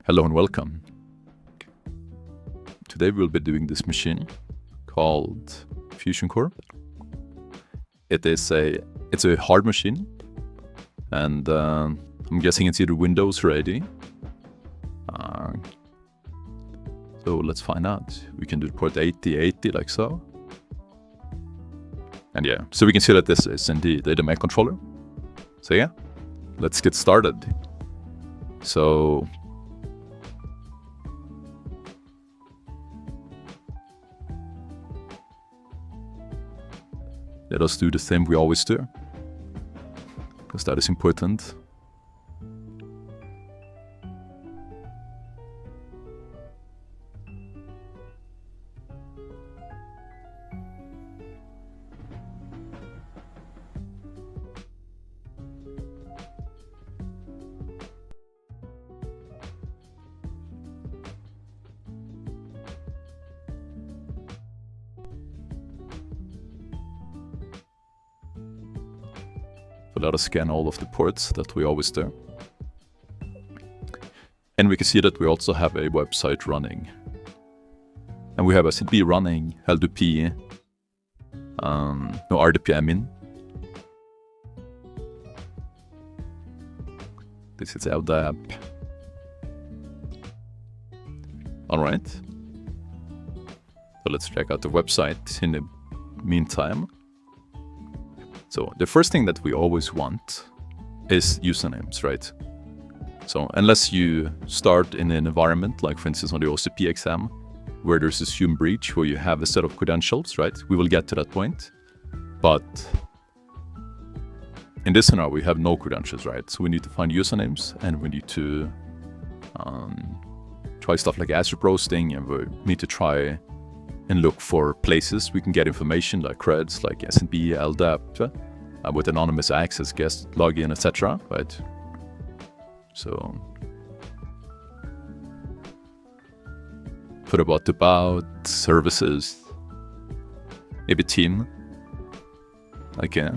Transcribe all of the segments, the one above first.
Hello and welcome. Today we'll be doing this machine called Fusion Core. It's a hard machine, and I'm guessing it's either Windows or AD. So let's find out. We can do port 8080 like so. And yeah, so we can see that this is indeed a domain controller. So yeah, let's get started. So let us do the same we always do, because that is important. So let us scan all of the ports that we always do. And we can see that we also have a website running. And we have OSCP running, LDP, no RDP admin. This is LDAP. Alright. So let's check out the website in the meantime. So the first thing that we always want is usernames, right? So unless you start in an environment, like for instance on the OSCP exam, where there's assumed breach, where you have a set of credentials, right? We will get to that point. But in this scenario, we have no credentials, right? So we need to find usernames, and we need to try stuff like ASUP roasting, and we need to try and look for places we can get information like creds, like SNB, LDAP, with anonymous access, guest login, etc. Right? So put about services, maybe team. Okay.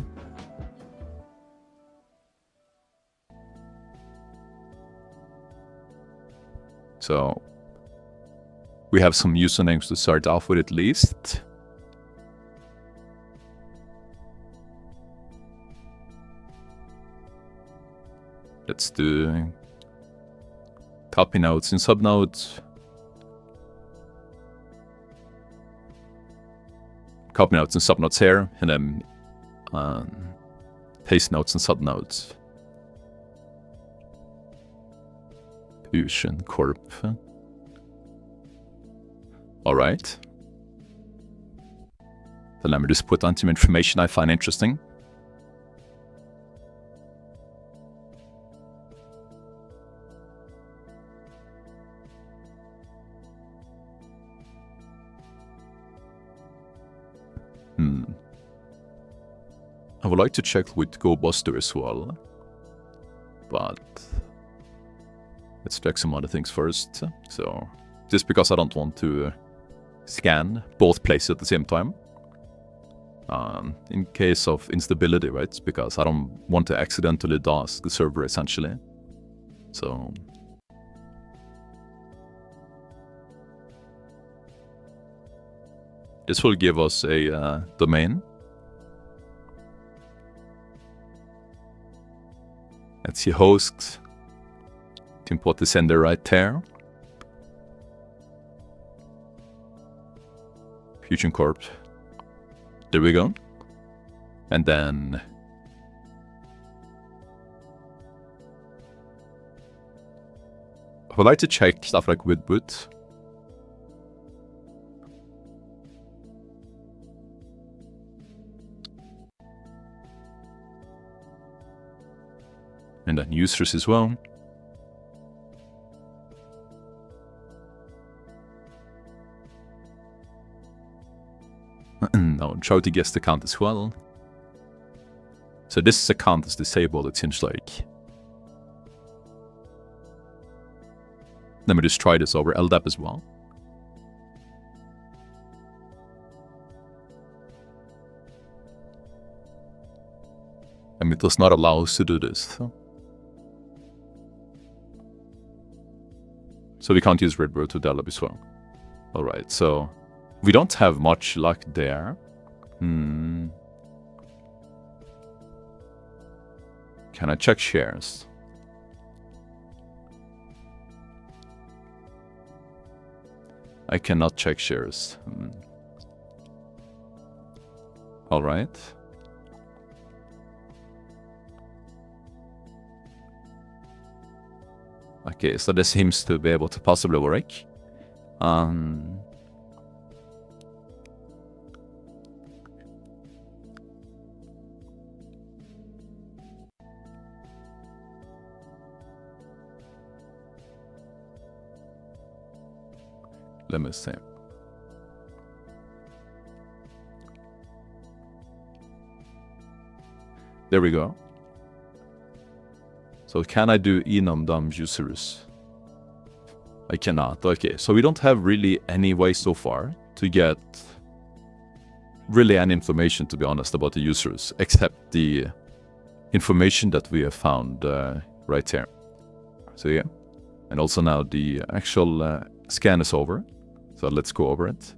So we have some usernames to start off with at least. Let's do copy nodes and subnodes. Copy nodes and subnodes here, and then paste nodes and subnodes. Fusion Corp. Alright. So let me just put on some information I find interesting. I would like to check with GoBuster as well, but let's check some other things first. So just because I don't want to scan both places at the same time, in case of instability, right? Because I don't want to accidentally DOS the server essentially. So this will give us a domain. Let's see, host, to import the sender right there. Fusion Corp. There we go. And then I would like to check stuff like with boot. And then users as well. Now try to guess the account as well. So this account is disabled, it seems like. Let me just try this over LDAP as well. I mean, it does not allow us to do this. So we can't use Redbird to develop as well. All right, so we don't have much luck there. Can I check shares? I cannot check shares. All right. Okay, so this seems to be able to possibly work. Let me see. There we go. So can I do enum dum users? I cannot. Okay, so we don't have really any way so far to get really any information, to be honest, about the users, except the information that we have found right here. So yeah, and also now the actual scan is over. So let's go over it.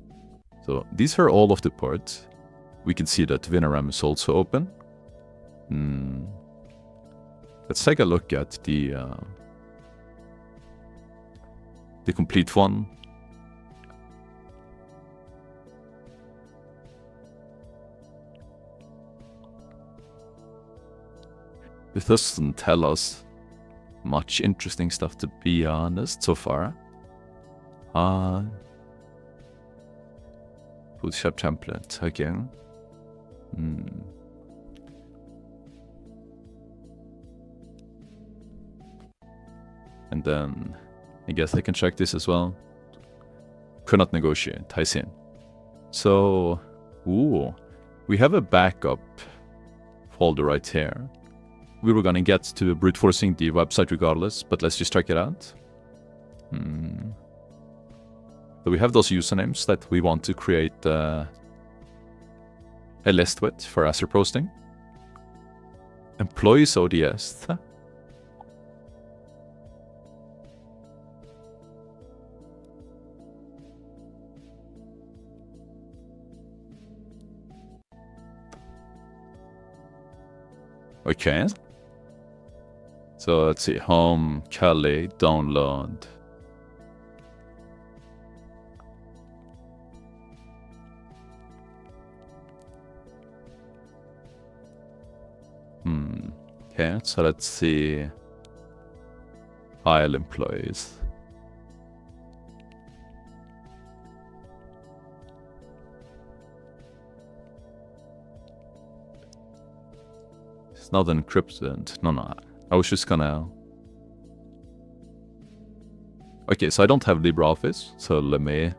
So these are all of the ports. We can see that Vinaram is also open. Let's take a look at the complete one. It doesn't tell us much interesting stuff, to be honest, so far. Bootstrap template, okay. And then I guess I can check this as well. Cannot negotiate, ties in. So, we have a backup folder right here. We were gonna get to brute forcing the website regardless, but let's just check it out. So we have those usernames that we want to create a list with for Azure posting. Employees ODS. Okay. So let's see, home, Kali, download. Okay, so let's see. File employees. It's not encrypted. No. I was just gonna... Okay, so I don't have LibreOffice, so let me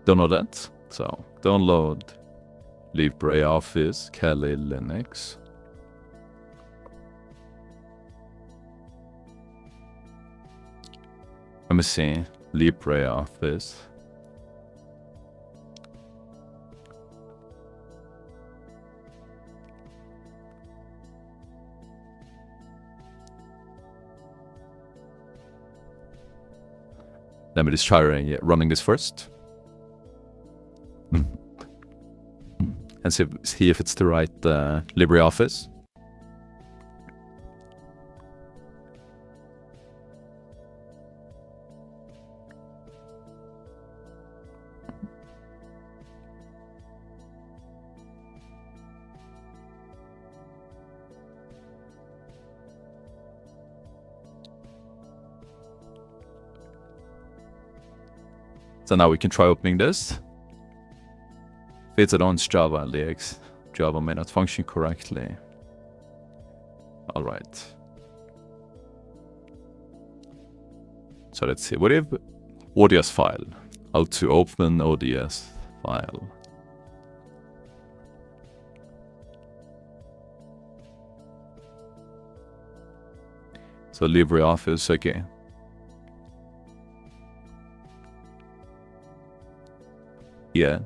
download that. So, download LibreOffice, Kali Linux. Let me see, LibreOffice. Let me just try running this first. And see if it's the right LibreOffice. So now we can try opening this. If it's on Java LX, Java may not function correctly. All right. So let's see. What if ODS file? How to open ODS file? So LibreOffice, okay. Yeah.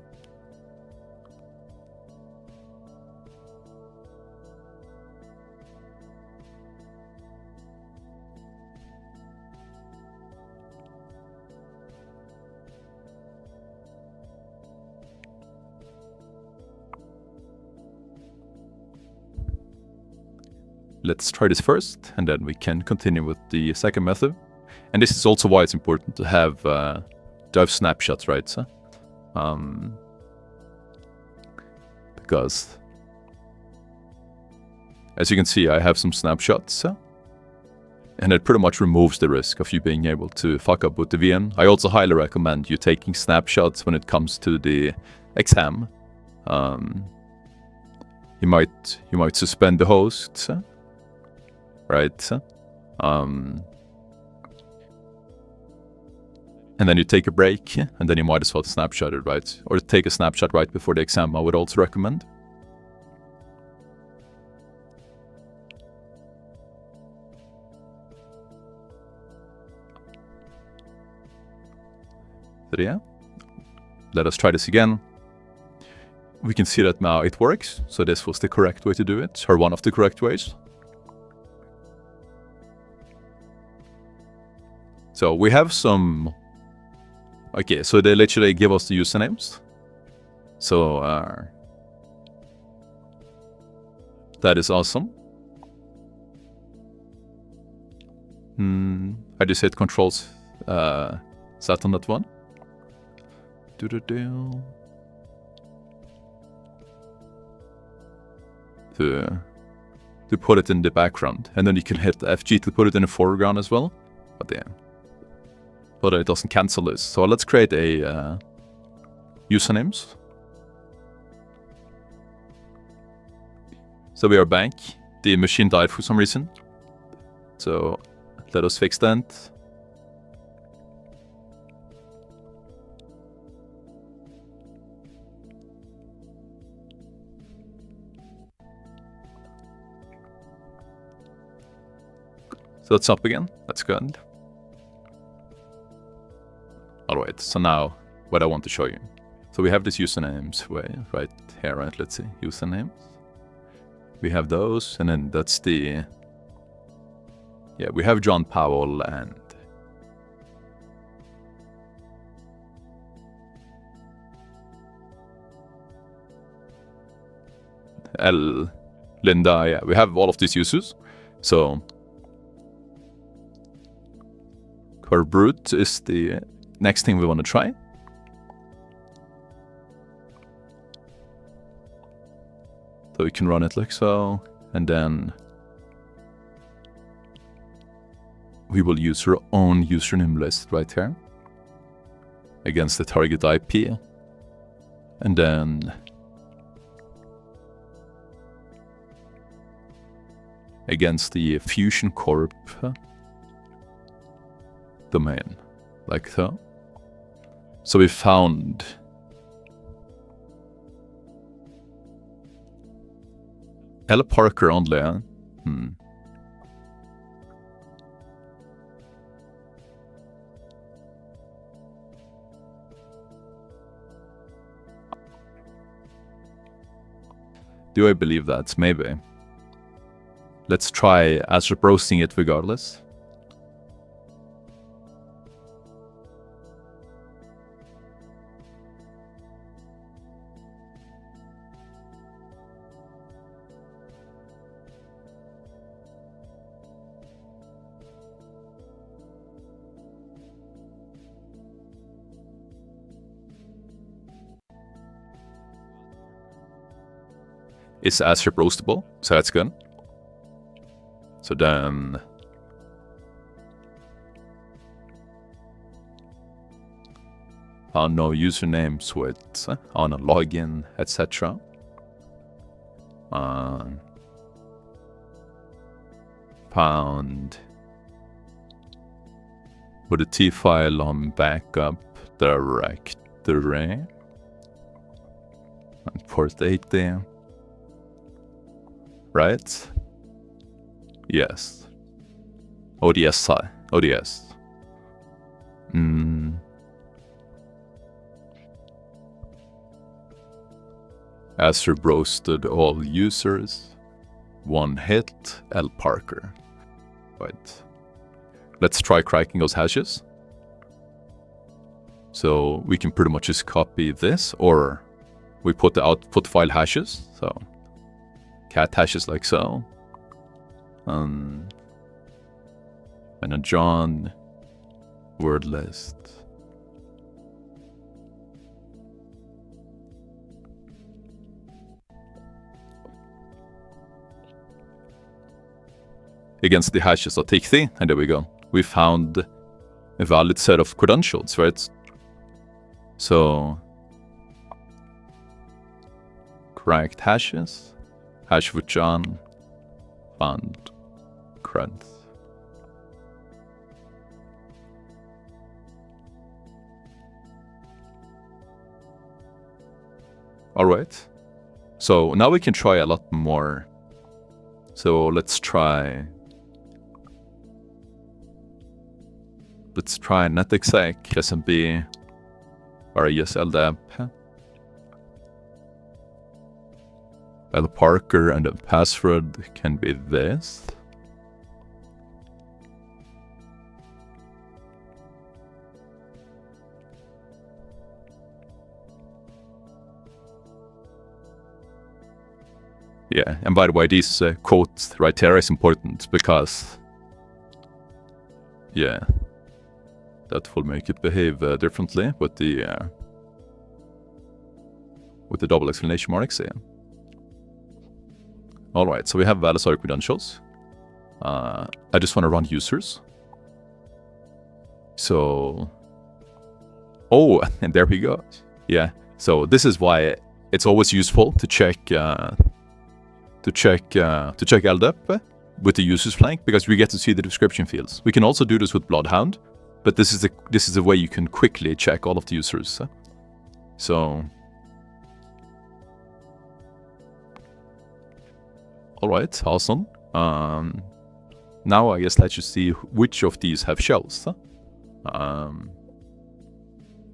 let's try this first, and then we can continue with the second method. And this is also why it's important to have snapshots, right? So, because as you can see, I have some snapshots, and it pretty much removes the risk of you being able to fuck up with the VM. I also highly recommend you taking snapshots when it comes to the exam. You might suspend the host, right? And then you take a break, and then you might as well snapshot it, right? Or take a snapshot right before the exam, I would also recommend. So yeah, let us try this again. We can see that now it works, so this was the correct way to do it, or one of the correct ways. So we have some... Okay, so they literally give us the usernames. So that is awesome. I just hit controls set on that one. To put it in the background, and then you can hit FG to put it in the foreground as well. But it doesn't cancel this. So let's create a usernames. So we are back. The machine died for some reason. So let us fix that. So it's up again. That's good. Alright, so now what I want to show you. So we have this usernames way right here, right? Let's see, usernames. We have those, and then that's the... Yeah, we have John Powell and... L. Linda, yeah, we have all of these users. So... Core brute is the next thing we want to try. So we can run it like so, and then we will use our own username list right here against the target IP, and then against the Fusion Corp domain, like so. So we found L. Parker only. Do I believe that? Maybe. Let's try Azure browsing it regardless. It's Azure roastable, so that's good. So then found no usernames with on a login, etc. Found with a T file on backup directory and port 80. Right? Yes. ODS. ODS. Azure roasted all users. One hit. L. Parker. Right. Let's try cracking those hashes. So we can pretty much just copy this, or we put the output file hashes. So cat hashes like so. And a John word list. Against the hashes of TICTI, and there we go. We found a valid set of credentials, right? So, correct hashes, hash for John, found creds. Alright, so now we can try a lot more. So let's try netexec, SMB, RES LDAP, L Parker, and the password can be this. Yeah, and by the way, this quote right here is important because, yeah, that will make it behave differently with the double exclamation marks here. All right, so we have valid credentials. I just want to run users. So, oh, and there we go. Yeah, so this is why it's always useful to check LDAP with the users flank, because we get to see the description fields. We can also do this with Bloodhound, but this is a way you can quickly check all of the users. So, all right, awesome. Now I guess let's just see which of these have shells and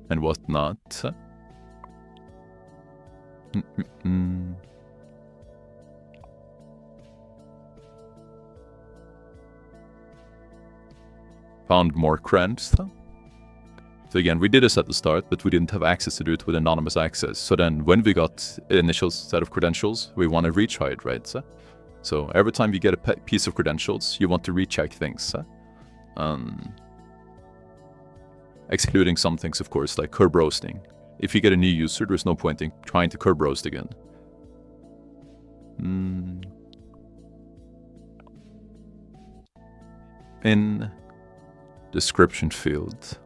whatnot. Found more creds. So again, we did this at the start, but we didn't have access to do it with anonymous access. So then when we got initial set of credentials, we want to retry it, right? So every time you get a piece of credentials, you want to recheck things. Excluding some things, of course, like curb roasting. If you get a new user, there's no point in trying to curb roast again. In description field.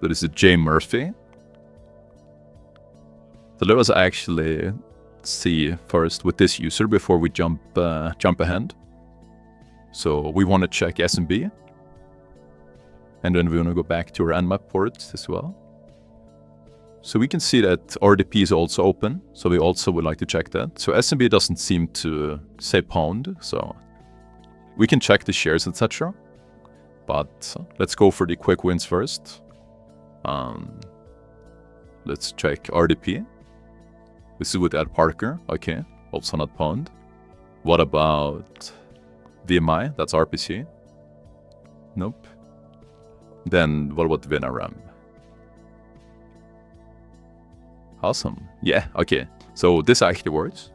That is a J Murphy. So let us actually see first with this user before we jump ahead. So we want to check SMB, and then we want to go back to our Nmap port as well. So we can see that RDP is also open, so we also would like to check that. So SMB doesn't seem to say pound, so we can check the shares, etc. But let's go for the quick wins first. Let's check RDP. This is with Ed Parker, okay, also not pound. What about VMI? That's RPC. Nope. Then what about VNRM? Awesome. Yeah, okay. So this actually works.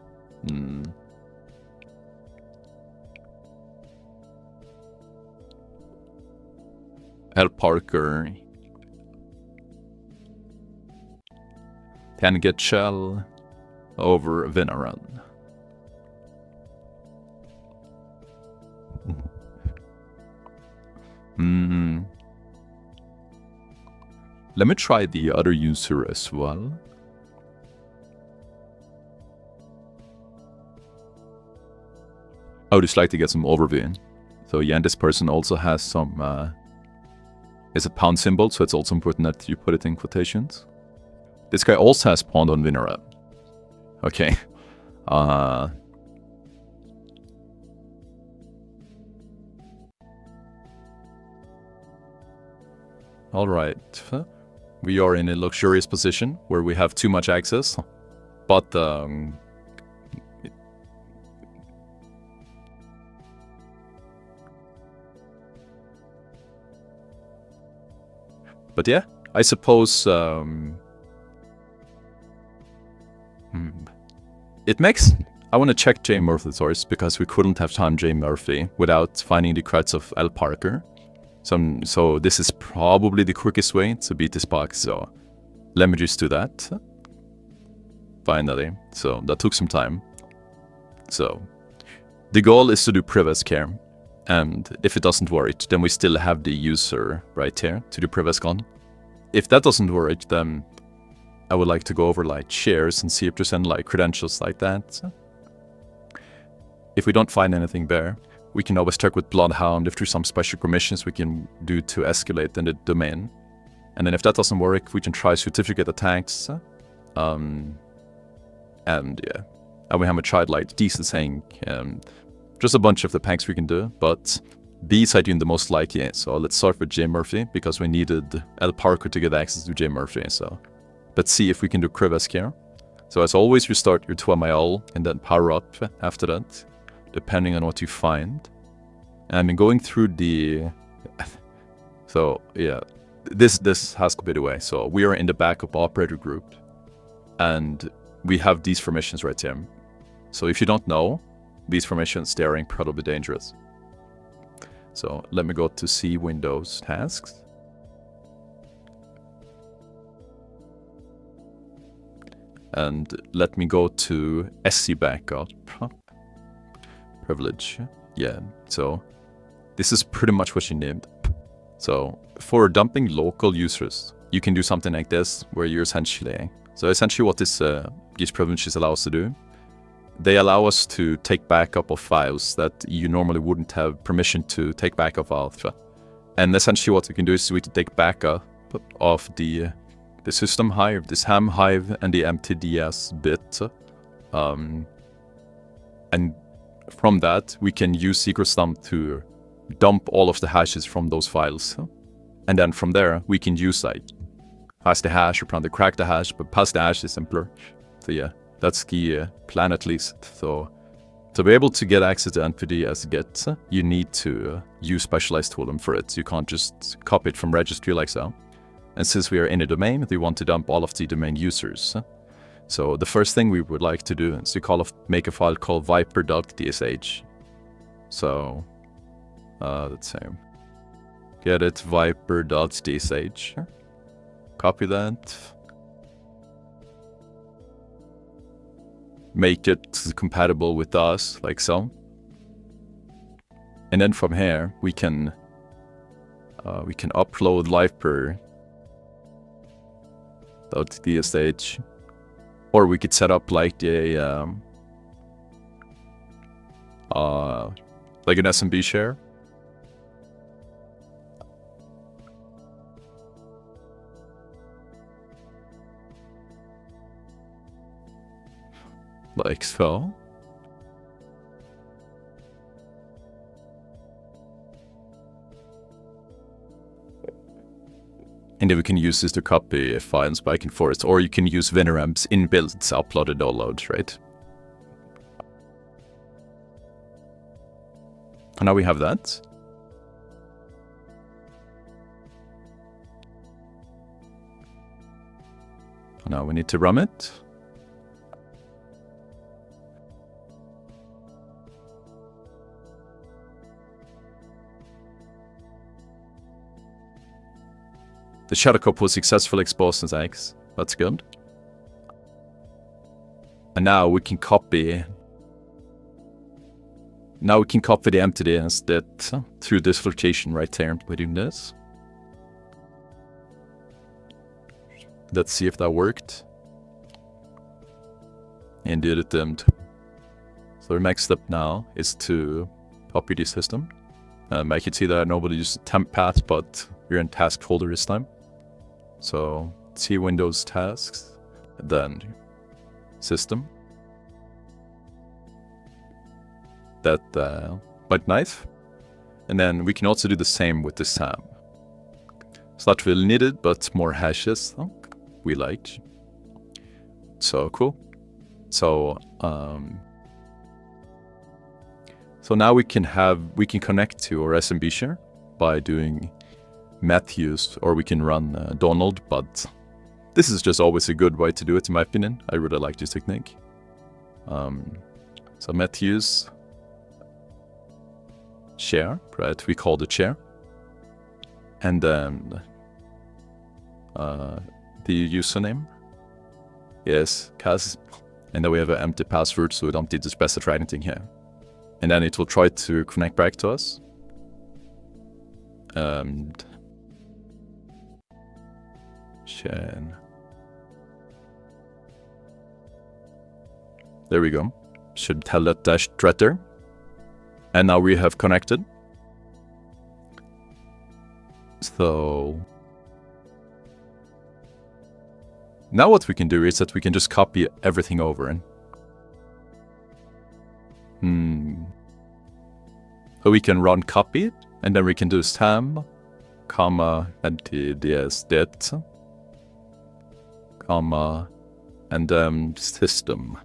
L Parker can get shell over Veneran. Let me try the other user as well. I would just like to get some overview. So yeah, and this person also has some, is a pound symbol, so it's also important that you put it in quotations. This guy also has pound on Vinera. Okay. Alright. We are in a luxurious position where we have too much access, but But yeah, I suppose it makes... I want to check J. Murphy's source because we couldn't have found J. Murphy without finding the creds of L. Parker. So this is probably the quickest way to beat this bug. So let me just do that. Finally. So that took some time. So the goal is to do PrivScare. And if it doesn't work, then we still have the user right here to do PrivScan. If that doesn't work, then I would like to go over like shares and see if there's any like credentials like that. If we don't find anything there, we can always check with Bloodhound if there's some special permissions we can do to escalate in the domain. And then if that doesn't work, we can try certificate attacks. And yeah, and we haven't tried like decencying. Just a bunch of the packs we can do, but these I deem the most likely. So let's start with J. Murphy because we needed L. Parker to get access to J. Murphy. So let's see if we can do PrivScare. So as always, you start your 12ML and then power up after that, depending on what you find. And going through the... So yeah, this has to be the way. So we are in the backup operator group and we have these permissions right here. So if you don't know, these permissions, they are incredibly dangerous. So let me go to C Windows tasks. And let me go to SC backup. Privilege. Yeah, so this is pretty much what you need. So for dumping local users, you can do something like this where you're essentially... So essentially what these privileges allow us to do, they allow us to take backup of files that you normally wouldn't have permission to take backup of. And essentially what we can do is we can take backup of the system hive, this ham hive, and the MTDS bit. And from that, we can use secretstump to dump all of the hashes from those files. And then from there, we can use like pass the hash or plan to crack the hash, but pass the hash is simpler. So yeah. That's the plan at least. So to be able to get access to NPD as Git, you need to use specialized tooling for it. You can't just copy it from registry like so. And since we are in a domain, we want to dump all of the domain users. So the first thing we would like to do is to make a file called viper.dsh. So let's say get it viper.dsh. Copy that. Make it compatible with us, like so. And then from here, we can upload viper.dsh, or we could set up like a like an SMB share. Like so. And then we can use this to copy files back and forth, or you can use Venerab's inbuilt upload and download, right? And now we have that. Now we need to run it. The shadow copy was successfully exposed as X. That's good. And now we can copy. Now we can copy the MTD instead through this flotation right here by doing this. Let's see if that worked. Indeed it didn't. So the next step now is to copy the system. I can see that nobody used temp path, but we're in task folder this time. So see Windows tasks, then system. That quite nice. And then we can also do the same with the SAM. It's not really needed, but more hashes we like. So cool. So so now we can connect to our SMB share by doing Matthews, or we can run Donald, but this is just always a good way to do it, in my opinion. I really like this technique. So Matthews, share, right? We call the chair. And then the username, yes, Kaz. And then we have an empty password, so we don't need to specify anything here. And then it will try to connect back to us. And Shen. There we go. Should tell that dash thread there. And now we have connected. So now what we can do is that we can just copy everything over. And so we can run copy, and then we can do sam, comma, ntds det, comma, and then system.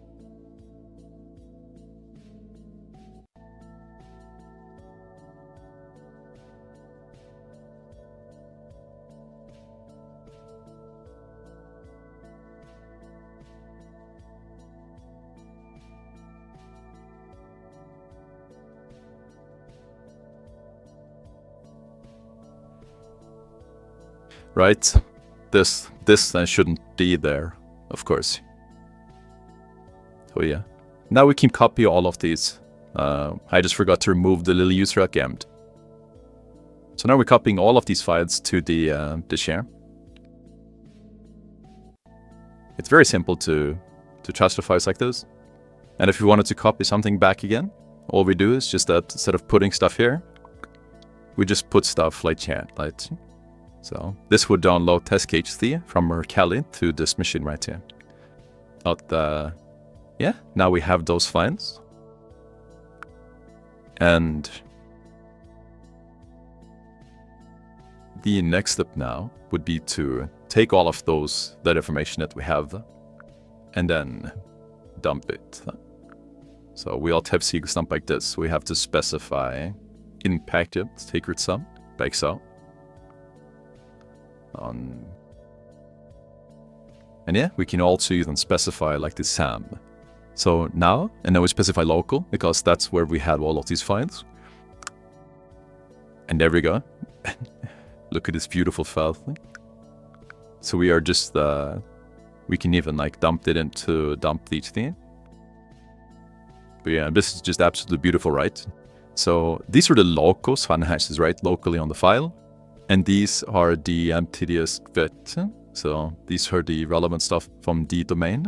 Right, this shouldn't be there, of course. So yeah, now we can copy all of these. I just forgot to remove the little user account. So now we're copying all of these files to the share. It's very simple to transfer files like this. And if we wanted to copy something back again, all we do is just that instead of putting stuff here, we just put stuff like chat, like. So this would download test.ht from Mercalli to this machine right here. But yeah, now we have those files. And the next step now would be to take all of that information that we have and then dump it. So we all have secret dump like this. We have to specify impacted secret sum, like so. And yeah, we can also even specify like the SAM. So now, and then we specify local, because that's where we had all of these files. And there we go. Look at this beautiful file thing. So we are just, we can even like dump it into dump each thing. But yeah, this is just absolutely beautiful, right? So these are the locals, fun hashes, right? Locally on the file. And these are the MTDS vet. So these are the relevant stuff from the domain.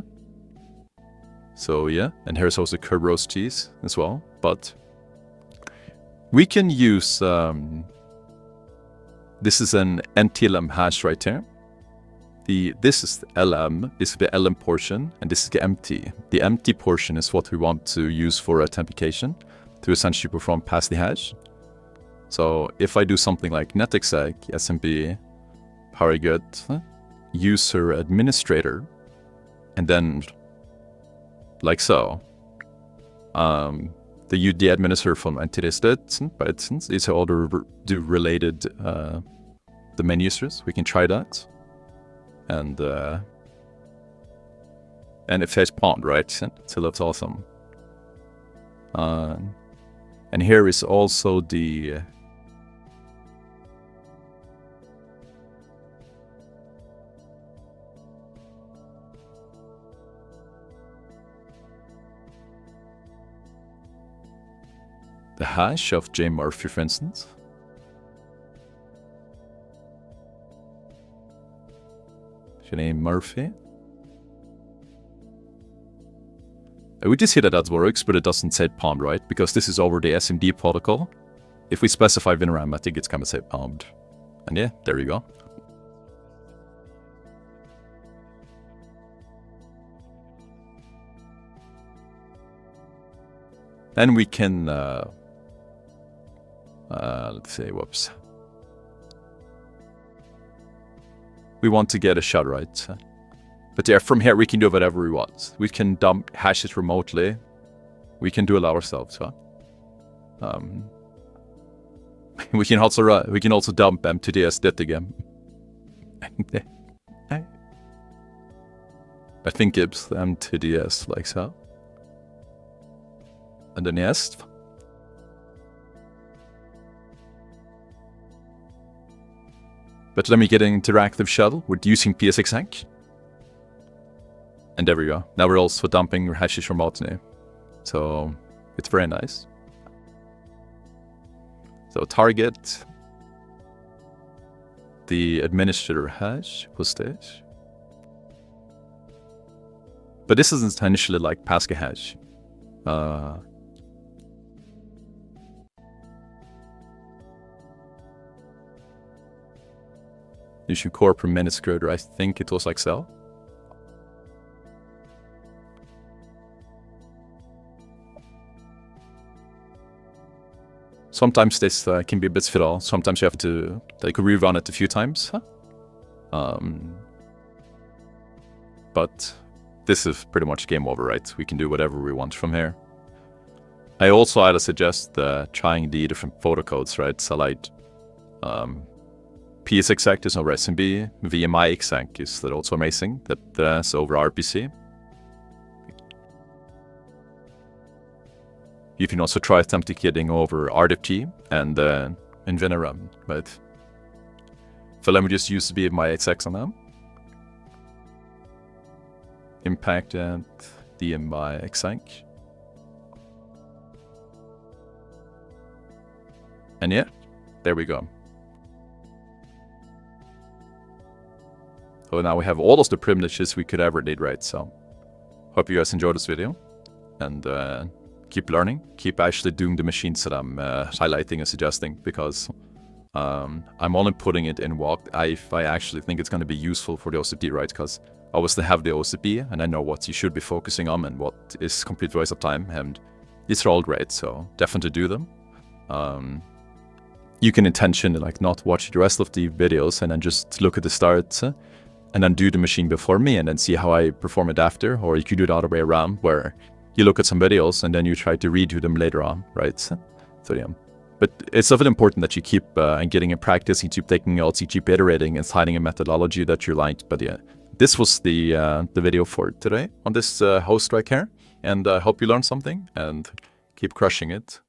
So yeah, and here's also curb roast cheese as well. But we can use, this is an NTLM hash right here. This is the LM, this is the LM portion, and this is the empty. The empty portion is what we want to use for authentication to essentially perform pass the hash. So if I do something like netexec smb paraget user administrator, and then like so, the UD administrator from entities, by instance, is all the related domain users. We can try that, and it says pond, right? So that's awesome. And here is also the hash of J Murphy, for instance. J Murphy. We just see that works, but it doesn't say pound, right? Because this is over the SMD protocol. If we specify WinRAM, I think it's gonna say pound. And yeah, there you go. Then we can, let's say, whoops. We want to get a shot, right? But yeah, from here we can do whatever we want. We can dump hashes remotely. We can do it ourselves, huh? we can also dump MTDS dit again. I think it's MTDS like so. And then yes. But let me get an interactive shell with using PSXAC. And there we go. Now we're also dumping hashes from Alternate. So it's very nice. So target the administrator hash was this. But this isn't initially like Pascal hash. Issue core per minute scroder. I think it was like so. Sometimes this can be a bit fiddle. Sometimes you have to like rerun it a few times. But this is pretty much game over, right? We can do whatever we want from here. I also highly suggest trying the different photo codes, right? So like PSXAC is over SMB, VMI exec is also amazing. That's over RPC. You can also try authenticating over RDFG and Veneram, right? So let me just use VMI exec on them. Impact and DMI exec. And yeah, there we go. So now we have all of the privileges we could ever need, right? So hope you guys enjoyed this video, and keep learning, keep actually doing the machines that I'm highlighting and suggesting, because I'm only putting it in what I actually think it's going to be useful for the OSCP, right? Because I obviously have the OSCP and I know what you should be focusing on and what is complete waste of time, and these are all great, so definitely do them. You can intentionally like not watch the rest of the videos and then just look at the start and then do the machine before me and then see how I perform it after, or you could do the other way around where you look at some videos and then you try to redo them later on, right? So yeah, but it's definitely important that you keep getting in practice, you keep taking notes, you keep iterating and finding a methodology that you like. But yeah, this was the video for today on this host right here, and I hope you learned something and keep crushing it.